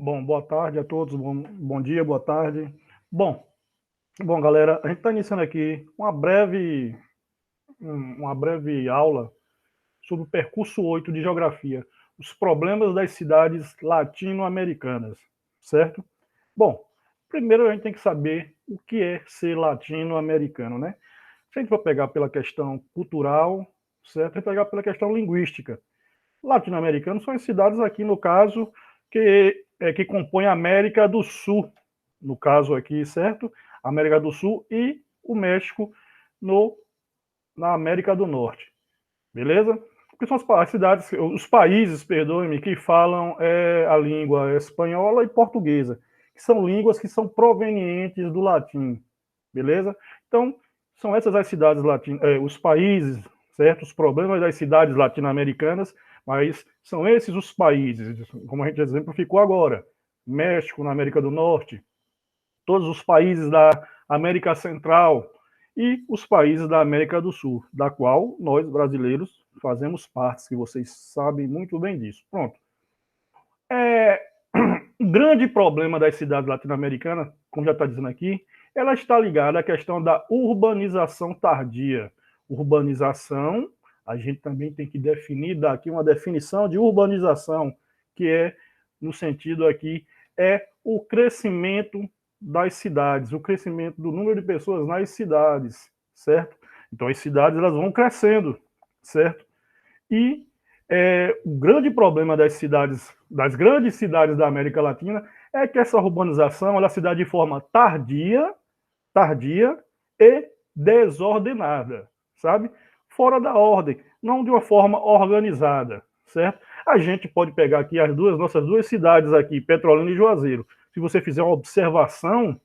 Bom, boa tarde a todos, bom dia, boa tarde. Bom, galera, a gente está iniciando aqui uma breve aula sobre o percurso 8 de Geografia, os problemas das cidades latino-americanas, certo? Bom, primeiro a gente tem que saber o que é ser latino-americano, né? Se a gente for pegar pela questão cultural, certo? E pegar pela questão linguística. Latino-americanos são as cidades aqui, no caso, que compõem a América do Sul, no caso aqui, certo? América do Sul e o México no, na América do Norte, beleza? Porque são as cidades, os países, perdoe-me, que falam a língua espanhola e portuguesa, que são línguas que são provenientes do latim, beleza? Então, são essas as cidades latinas, os países, certo? Os problemas das cidades latino-americanas, mas são esses os países, como a gente exemplificou agora, México na América do Norte, todos os países da América Central e os países da América do Sul, da qual nós, brasileiros, fazemos parte, que vocês sabem muito bem disso. Pronto. O grande problema das cidades latino-americanas, como já está dizendo aqui, ela está ligada à questão da urbanização tardia. Urbanização, a gente também tem que definir, dar aqui uma definição de urbanização, que é, no sentido aqui, é o crescimento das cidades, o crescimento do número de pessoas nas cidades, certo? Então, as cidades elas vão crescendo, certo? E o grande problema das cidades, das grandes cidades da América Latina, é que essa urbanização ela se dá de forma tardia e desordenada, sabe? Fora da ordem, não de uma forma organizada, certo? A gente pode pegar aqui nossas duas cidades aqui, Petrolina e Juazeiro. Se você fizer uma observação,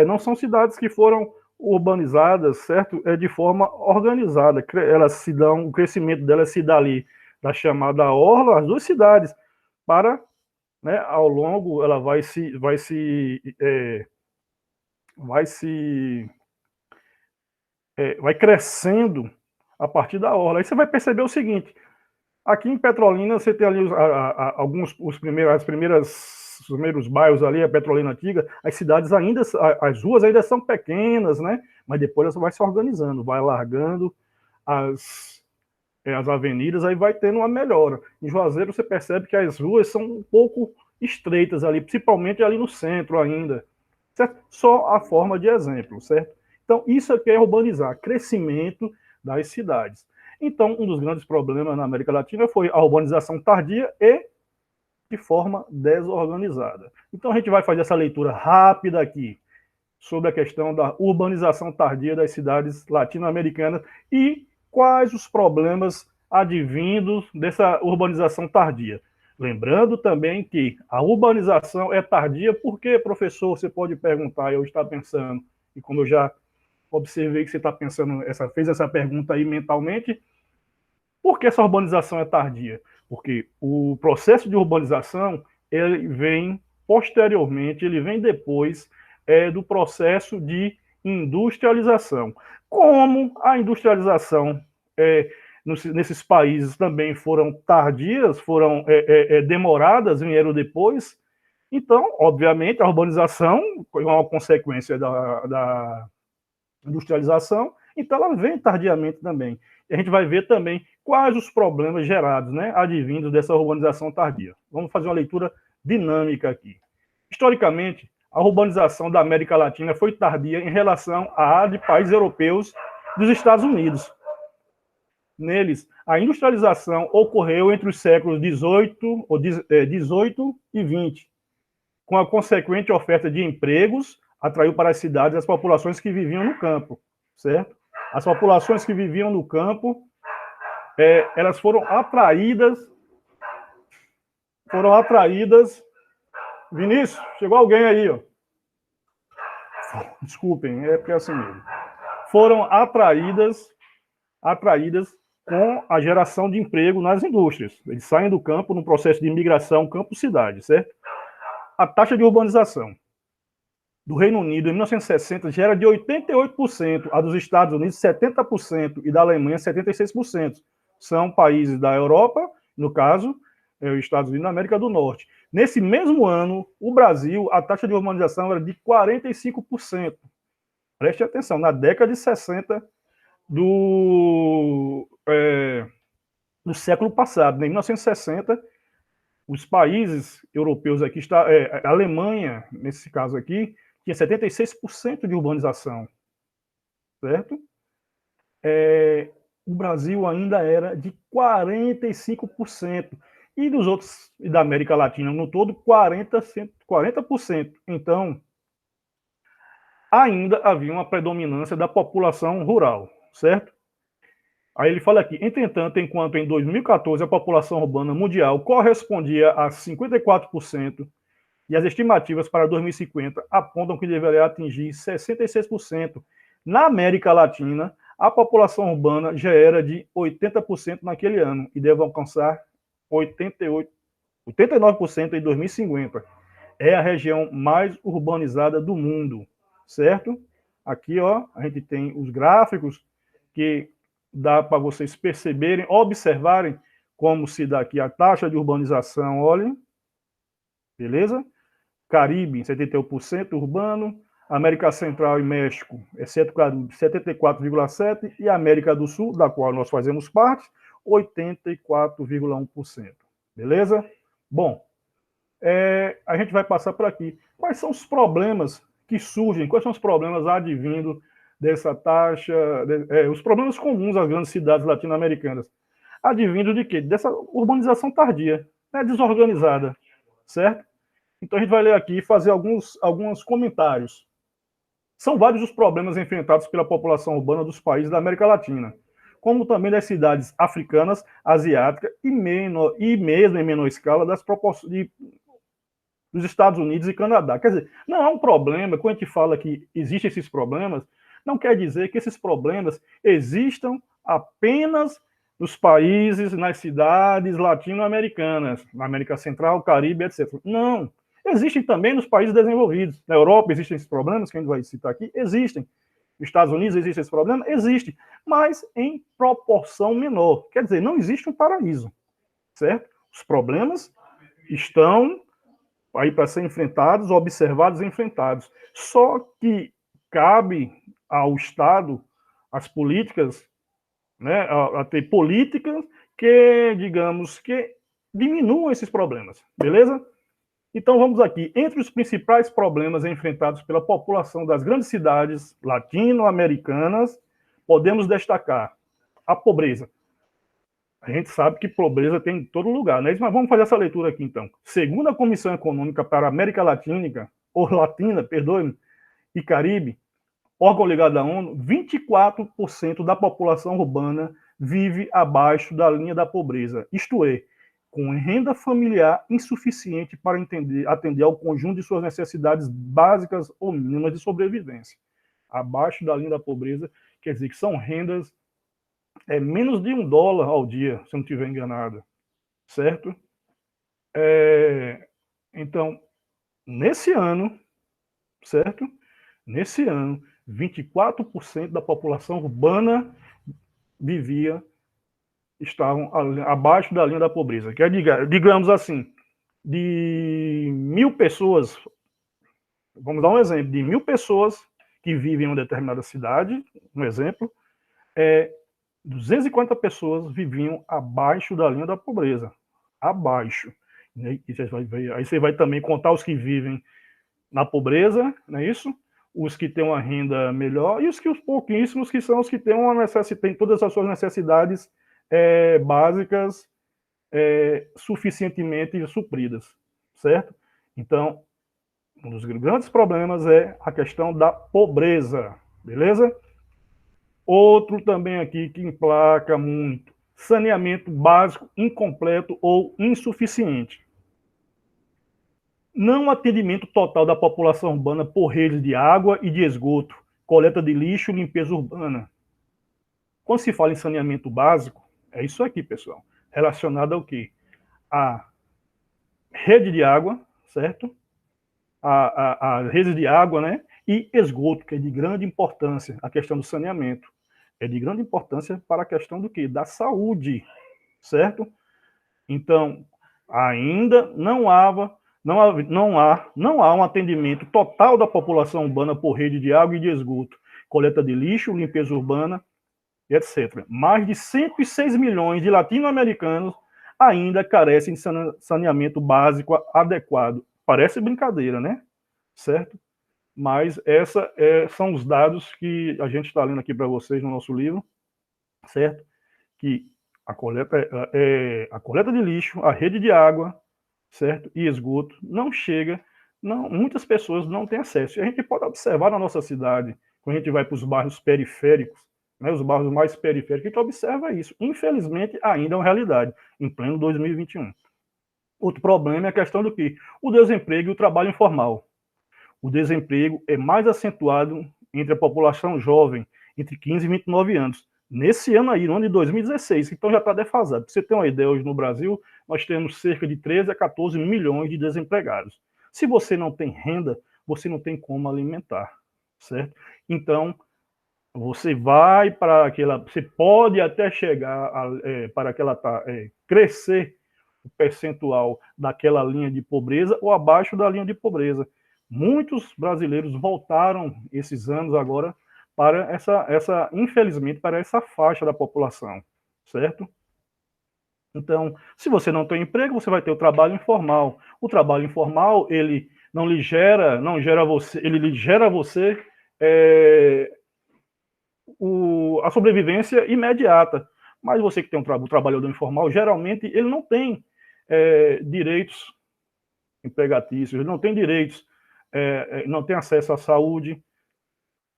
não são cidades que foram urbanizadas, certo? De forma organizada. Elas se dão, o crescimento delas se dá ali da chamada orla, as duas cidades, para, né, ao longo, ela vai crescendo a partir da orla. Aí você vai perceber o seguinte: aqui em Petrolina você tem ali os primeiros bairros ali, a Petrolina antiga, as cidades ainda, as ruas ainda são pequenas, né? Mas depois ela vai se organizando, vai alargando as avenidas, aí vai tendo uma melhora. Em Juazeiro você percebe que as ruas são um pouco estreitas ali, principalmente ali no centro ainda, certo? Só a forma de exemplo, certo? Então isso aqui é urbanizar, crescimento das cidades. Então, um dos grandes problemas na América Latina foi a urbanização tardia e de forma desorganizada. Então, a gente vai fazer essa leitura rápida aqui sobre a questão da urbanização tardia das cidades latino-americanas e quais os problemas advindos dessa urbanização tardia. Lembrando também que a urbanização é tardia porque, professor, você pode perguntar, eu estou pensando, e como eu já observei que você está pensando, fez essa pergunta aí mentalmente, por que essa urbanização é tardia? Porque o processo de urbanização ele vem posteriormente, ele vem depois do processo de industrialização. Como a industrialização nesses países também foram tardias, foram demoradas, vieram depois, então, obviamente, a urbanização é uma consequência da industrialização, então ela vem tardiamente também. E a gente vai ver também quais os problemas gerados, né, advindos dessa urbanização tardia. Vamos fazer uma leitura dinâmica aqui. Historicamente, a urbanização da América Latina foi tardia em relação à de países europeus dos Estados Unidos. Neles, a industrialização ocorreu entre os séculos 18 e 20, com a consequente oferta de empregos, atraiu para as cidades as populações que viviam no campo, certo? As populações que viviam no campo, elas foram atraídas. Vinícius, chegou alguém aí, ó. Desculpem, é porque é assim mesmo. Foram atraídas com a geração de emprego nas indústrias. Eles saem do campo no processo de imigração campo-cidade, certo? A taxa de urbanização do Reino Unido, em 1960, já era de 88%, a dos Estados Unidos, 70%, e da Alemanha, 76%. São países da Europa, no caso, os Estados Unidos, na América do Norte. Nesse mesmo ano, o Brasil, a taxa de urbanização era de 45%. Preste atenção, na década de 60 do século passado, né? Em 1960, os países europeus aqui, a Alemanha, nesse caso aqui, tinha 76% de urbanização, certo? O Brasil ainda era de 45%. E dos outros, da América Latina no todo, 40%. Então, ainda havia uma predominância da população rural, certo? Aí ele fala aqui, entretanto, enquanto em 2014 a população urbana mundial correspondia a 54%, e as estimativas para 2050 apontam que deverá atingir 66%, na América Latina, a população urbana já era de 80% naquele ano, e deve alcançar 89% em 2050. É a região mais urbanizada do mundo, certo? Aqui, ó, a gente tem os gráficos que dá para vocês perceberem, observarem como se dá aqui a taxa de urbanização, olhem, beleza? Caribe, 71% urbano, América Central e México, exceto Caribe, 74,7%, e América do Sul, da qual nós fazemos parte, 84,1%. Beleza? Bom, a gente vai passar por aqui. Quais são os problemas que surgem? Quais são os problemas advindo dessa taxa, os problemas comuns às grandes cidades latino-americanas? Advindo de quê? Dessa urbanização tardia, né, desorganizada, certo? Então a gente vai ler aqui e fazer alguns comentários. São vários os problemas enfrentados pela população urbana dos países da América Latina, como também das cidades africanas, asiáticas e mesmo em menor escala dos Estados Unidos e Canadá. Quer dizer, não há um problema, quando a gente fala que existem esses problemas, não quer dizer que esses problemas existam apenas nos países, nas cidades latino-americanas, na América Central, Caribe, etc. Não. Existem também nos países desenvolvidos. Na Europa existem esses problemas, que a gente vai citar aqui, existem. Nos Estados Unidos existe esse problema? Existe, mas em proporção menor. Quer dizer, não existe um paraíso, certo? Os problemas estão aí para ser enfrentados, observados e enfrentados. Só que cabe ao Estado as políticas, né, a ter políticas que, digamos, que diminuam esses problemas, beleza? Então vamos aqui. Entre os principais problemas enfrentados pela população das grandes cidades latino-americanas, podemos destacar a pobreza. A gente sabe que pobreza tem em todo lugar, né? Mas vamos fazer essa leitura aqui, então. Segundo a Comissão Econômica para a América Latina, perdoe-me, e Caribe, órgão ligado à ONU, 24% da população urbana vive abaixo da linha da pobreza, isto é, com renda familiar insuficiente para atender ao conjunto de suas necessidades básicas ou mínimas de sobrevivência. Abaixo da linha da pobreza, quer dizer que são rendas menos de $1 ao dia, se eu não estiver enganado, certo? Então, nesse ano, certo? Nesse ano, 24% da população urbana estavam abaixo da linha da pobreza. Que é, digamos assim, de 1.000 pessoas, vamos dar um exemplo, de 1.000 pessoas que vivem em uma determinada cidade, um exemplo, 240 pessoas viviam abaixo da linha da pobreza. Abaixo. Aí você vai também contar os que vivem na pobreza, não é isso? Os que têm uma renda melhor e os pouquíssimos que são os que têm todas as suas necessidades básicas suficientemente supridas, certo? Então, um dos grandes problemas é a questão da pobreza, beleza? Outro também aqui que emplaca muito, saneamento básico incompleto ou insuficiente. Não atendimento total da população urbana por redes de água e de esgoto, coleta de lixo e limpeza urbana. Quando se fala em saneamento básico, é isso aqui, pessoal. Relacionado ao quê? A rede de água, certo? A rede de água, né? E esgoto, que é de grande importância, a questão do saneamento. É de grande importância para a questão do quê? Da saúde, certo? Então, Ainda não há um atendimento total da população urbana por rede de água e de esgoto, coleta de lixo, limpeza urbana, etc. Mais de 106 milhões de latino-americanos ainda carecem de saneamento básico adequado. Parece brincadeira, né? Certo? Mas são os dados que a gente está lendo aqui para vocês no nosso livro, certo? Que a coleta de lixo, a rede de água, certo? E esgoto não chega, muitas pessoas não têm acesso. E a gente pode observar na nossa cidade, quando a gente vai para os bairros periféricos, né, os bairros mais periféricos, a gente observa isso. Infelizmente, ainda é uma realidade, em pleno 2021. Outro problema é a questão do que? O desemprego e o trabalho informal. O desemprego é mais acentuado entre a população jovem, entre 15 e 29 anos. Nesse ano aí, no ano de 2016, então já está defasado. Para você ter uma ideia, hoje no Brasil, nós temos cerca de 13 a 14 milhões de desempregados. Se você não tem renda, você não tem como alimentar, certo? Então, você vai para aquela... Você pode até chegar para aquela... crescer o percentual daquela linha de pobreza ou abaixo da linha de pobreza. Muitos brasileiros voltaram esses anos agora para infelizmente, para essa faixa da população, certo? Então, se você não tem emprego, você vai ter o trabalho informal. O trabalho informal, ele lhe gera a você a sobrevivência imediata. Mas você que tem o trabalhador informal, geralmente, ele não tem direitos empregatícios, ele não tem direitos, não tem acesso à saúde,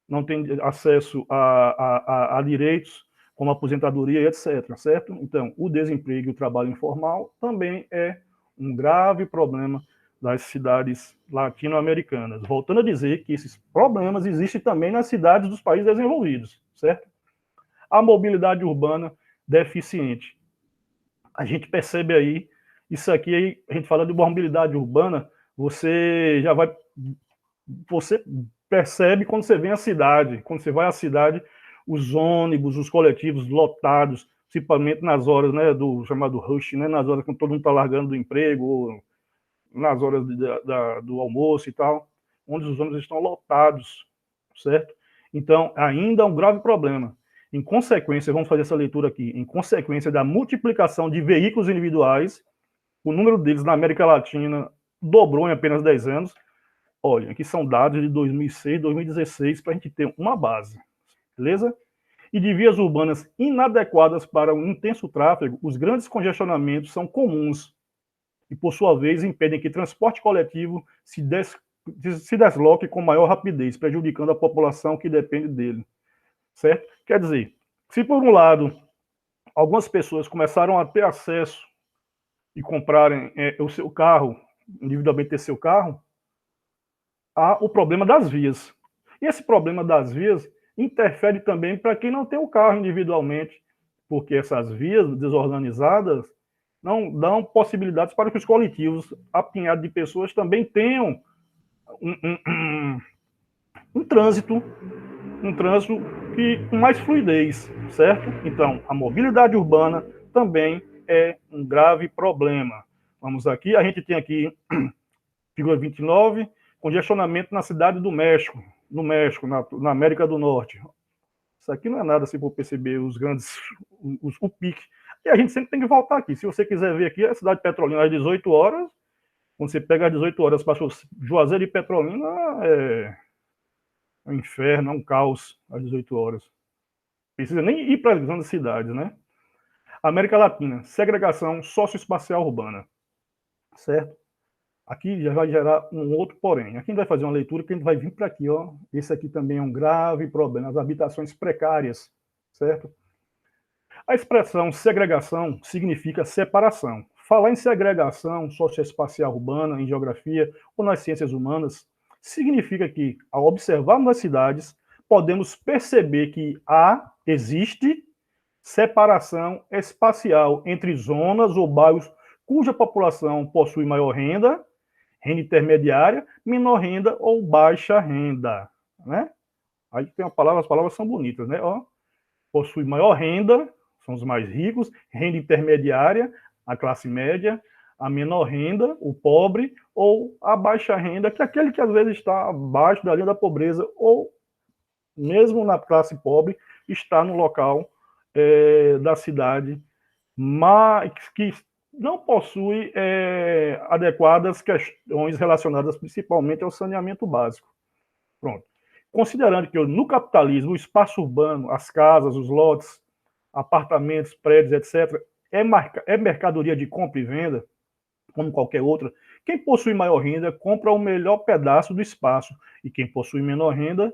não tem acesso a direitos como aposentadoria, etc. Certo? Então, o desemprego e o trabalho informal também é um grave problema das cidades latino-americanas. Voltando a dizer que esses problemas existem também nas cidades dos países desenvolvidos, certo? A mobilidade urbana deficiente. A gente percebe aí, isso aqui, a gente fala de mobilidade urbana, você percebe quando você vem à cidade, quando você vai à cidade, os ônibus, os coletivos lotados, principalmente nas horas, né, do chamado rush, né, nas horas quando todo mundo está largando do emprego, ou nas horas do almoço e tal, onde os ônibus estão lotados, certo? Então, ainda é um grave problema. Em consequência, vamos fazer essa leitura aqui, em consequência da multiplicação de veículos individuais, o número deles na América Latina dobrou em apenas 10 anos. Olha, aqui são dados de 2006, 2016, para a gente ter uma base, beleza? E de vias urbanas inadequadas para um intenso tráfego, os grandes congestionamentos são comuns e, por sua vez, impedem que transporte coletivo se desloque com maior rapidez, prejudicando a população que depende dele, certo? Quer dizer, se por um lado algumas pessoas começaram a ter acesso e comprarem o seu carro, individualmente ter seu carro, há o problema das vias. E esse problema das vias interfere também para quem não tem o carro individualmente, porque essas vias desorganizadas não dão possibilidades para que os coletivos, apinhados de pessoas, também tenham um trânsito com mais fluidez, certo? Então, a mobilidade urbana também é um grave problema. Vamos aqui, a gente tem aqui, figura 29, congestionamento na cidade do México, no México, na América do Norte. Isso aqui não é nada assim para perceber o pique. E a gente sempre tem que voltar aqui. Se você quiser ver aqui, a cidade de Petrolina às 18 horas, quando você pega às 18 horas para Juazeiro e Petrolina, é um inferno, é um caos às 18 horas. Precisa nem ir para as grandes cidades, né? América Latina, segregação socioespacial urbana, certo? Aqui já vai gerar um outro porém. Aqui a gente vai fazer uma leitura que a gente vai vir para aqui, ó. Esse aqui também é um grave problema, as habitações precárias, certo? A expressão segregação significa separação. Falar em segregação socioespacial urbana, em geografia ou nas ciências humanas, significa que, ao observarmos as cidades, podemos perceber que existe separação espacial entre zonas ou bairros cuja população possui maior renda, renda intermediária, menor renda ou baixa renda, né? Aí tem as palavras são bonitas, né? Ó, possui maior renda, são os mais ricos, renda intermediária, a classe média, a menor renda, o pobre, ou a baixa renda, que é aquele que às vezes está abaixo da linha da pobreza, ou mesmo na classe pobre, está no local da cidade, mas que não possui adequadas questões relacionadas principalmente ao saneamento básico. Pronto. Considerando que no capitalismo o espaço urbano, as casas, os lotes, apartamentos, prédios, etc., é mercadoria de compra e venda, como qualquer outra, quem possui maior renda compra o melhor pedaço do espaço, e quem possui menor renda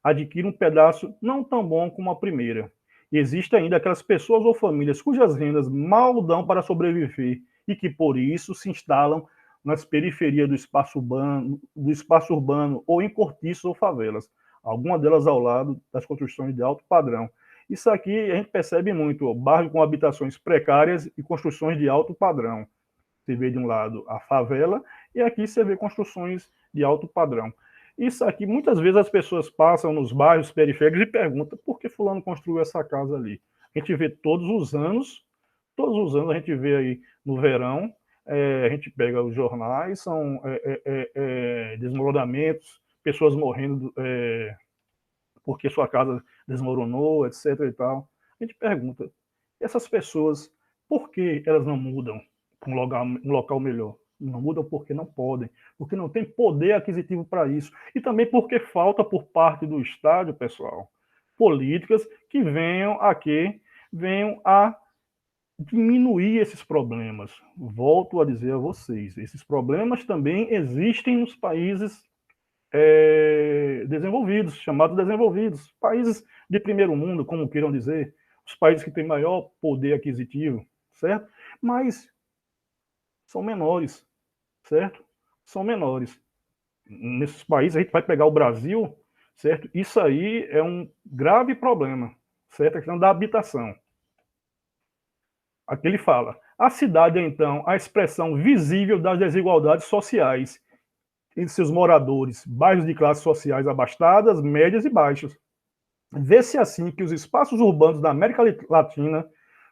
adquire um pedaço não tão bom como a primeira. E existem ainda aquelas pessoas ou famílias cujas rendas mal dão para sobreviver e que por isso se instalam nas periferias do espaço urbano ou em cortiços ou favelas, algumas delas ao lado das construções de alto padrão. Isso aqui a gente percebe muito, bairro com habitações precárias e construções de alto padrão. Você vê de um lado a favela e aqui você vê construções de alto padrão. Isso aqui, muitas vezes as pessoas passam nos bairros periféricos e perguntam por que fulano construiu essa casa ali. A gente vê todos os anos a gente vê aí no verão, a gente pega os jornais, são desmoronamentos, pessoas morrendo porque sua casa desmoronou, etc. e tal. A gente pergunta, essas pessoas, por que elas não mudam para um local melhor? Não mudam porque não podem, porque não tem poder aquisitivo para isso. E também porque falta por parte do Estado, pessoal, políticas que venham a diminuir esses problemas. Volto a dizer a vocês, esses problemas também existem nos países desenvolvidos, chamados desenvolvidos, países de primeiro mundo, como queiram dizer, os países que têm maior poder aquisitivo, certo? Mas são menores, certo? São menores. Nesses países, a gente vai pegar o Brasil, certo? Isso aí é um grave problema, certo? A questão da habitação. Aqui ele fala, a cidade é, então, a expressão visível das desigualdades sociais entre seus moradores, bairros de classes sociais abastadas, médias e baixas. Vê-se assim que os espaços urbanos da América Latina,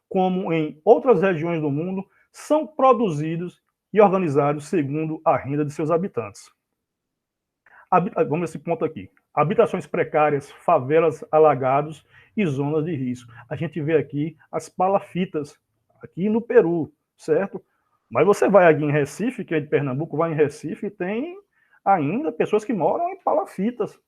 como em outras regiões do mundo, são produzidos e organizados segundo a renda de seus habitantes. Vamos nesse ponto aqui. Habitações precárias, favelas, alagados e zonas de risco. A gente vê aqui as palafitas, aqui no Peru, certo? Mas você vai aqui em Recife, que é de Pernambuco, vai em Recife e tem ainda pessoas que moram em palafitas.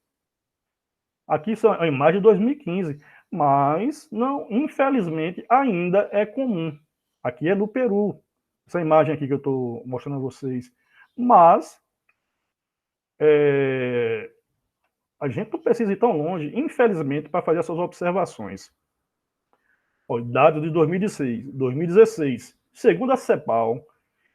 Aqui são a imagem de 2015, mas não, infelizmente, ainda é comum. Aqui é do Peru, essa imagem aqui que eu estou mostrando a vocês. Mas a gente não precisa ir tão longe, infelizmente, para fazer essas observações. Dados de 2016, segundo a CEPAL,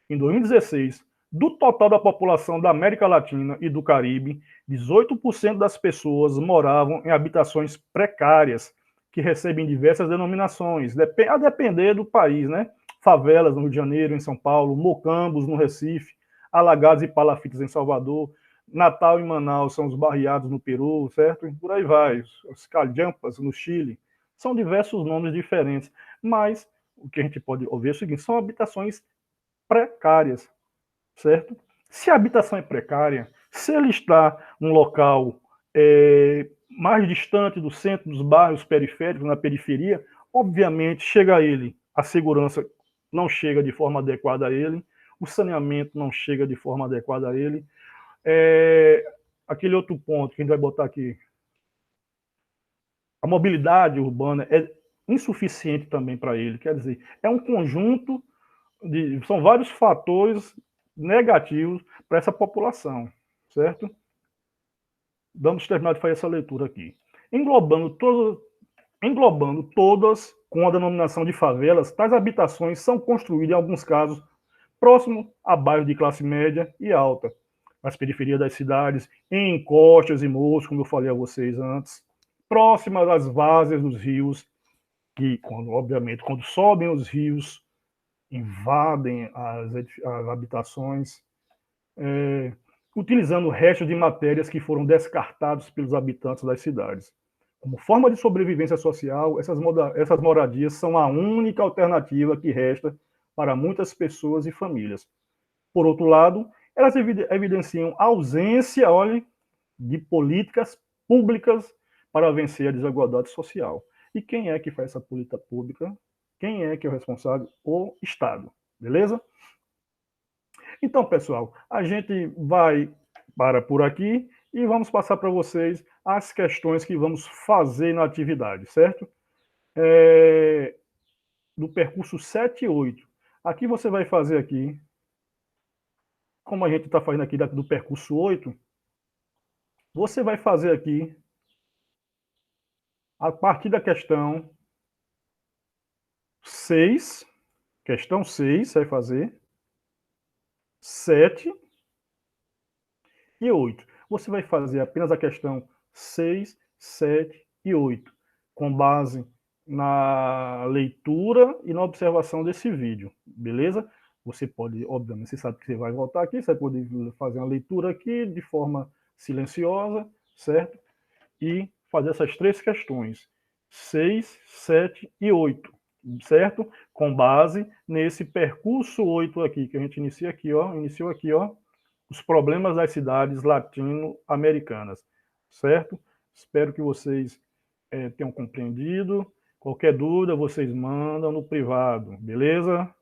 em 2016, do total da população da América Latina e do Caribe, 18% das pessoas moravam em habitações precárias, que recebem diversas denominações, a depender do país, né? Favelas no Rio de Janeiro, em São Paulo, mocambos no Recife, alagados e palafitas em Salvador, Natal e Manaus são os barriados no Peru, certo? E por aí vai, os calhampas no Chile, são diversos nomes diferentes, mas o que a gente pode ouvir é o seguinte, são habitações precárias, certo? Se a habitação é precária, se ele está num local mais distante do centro, dos bairros periféricos, na periferia, obviamente chega a ele, a segurança não chega de forma adequada a ele, o saneamento não chega de forma adequada a ele. Aquele outro ponto que a gente vai botar aqui, a mobilidade urbana é insuficiente também para ele, quer dizer, é um conjunto são vários fatores negativos para essa população, certo? Vamos terminar de fazer essa leitura aqui. Englobando todas com a denominação de favelas, tais habitações são construídas, em alguns casos, próximo a bairros de classe média e alta, nas periferias das cidades, em encostas e morros, como eu falei a vocês antes, próximas das várzeas dos rios, que, obviamente, quando sobem os rios, invadem as habitações, utilizando restos de matérias que foram descartados pelos habitantes das cidades. Como forma de sobrevivência social, essas moradias são a única alternativa que resta para muitas pessoas e famílias. Por outro lado, elas evidenciam ausência, olha, de políticas públicas para vencer a desigualdade social. E quem é que faz essa política pública? Quem é que é o responsável? O Estado. Beleza? Então, pessoal, a gente vai para por aqui e vamos passar para vocês as questões que vamos fazer na atividade, certo? Do percurso 7 e 8. Aqui você vai fazer aqui, como a gente está fazendo aqui do percurso 8, você vai fazer aqui, a partir da questão 6, questão 6, você vai fazer, 7 e 8. Você vai fazer apenas a questão 6, 7 e 8, com base na leitura e na observação desse vídeo, beleza? Você pode, obviamente, você sabe que você vai voltar aqui, você pode fazer uma leitura aqui de forma silenciosa, certo? E fazer essas 3 questões, 6, 7 e 8, certo? Com base nesse percurso 8 aqui, que a gente inicia aqui, ó, iniciou aqui, ó, os problemas das cidades latino-americanas, certo? Espero que vocês tenham compreendido. Qualquer dúvida, vocês mandam no privado, beleza?